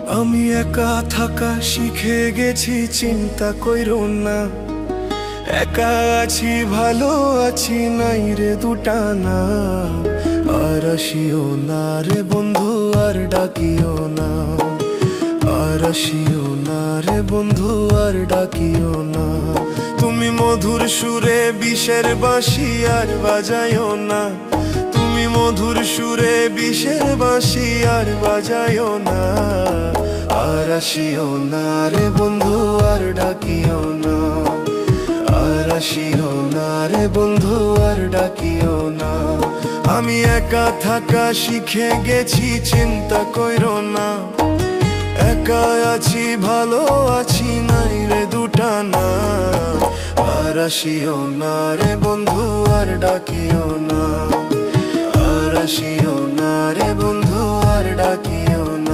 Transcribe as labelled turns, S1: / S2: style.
S1: আমি একা থাকা শিখে গেছি, চিন্তা কইরো না। একা আছি, ভালো আছি, নাই রে দুটা না। আর আসিও না রে বন্ধু, আর ডাকিও না। আর আসিও না রে বন্ধু, আর ডাকিও না। তুমি মধুর সুরে বিষের বাঁশি আর বাজায়ও না। তুমি মধুর সুরে বিষের বাঁশি আর বাজায়ও না। আর আসিও না রে বন্ধু, আর ডাকিও না। আর আসিও না রে বন্ধু, আর ডাকিও না। আমি একা থাকা শিখে গেছি, চিন্তা কইরো না। একা আছি, ভালো আছি, নাই রে দুটা না। আর আসিও না রে বন্ধু, আর ডাকিও না। আর আসিও না রে বন্ধু, আর ডাকিও না।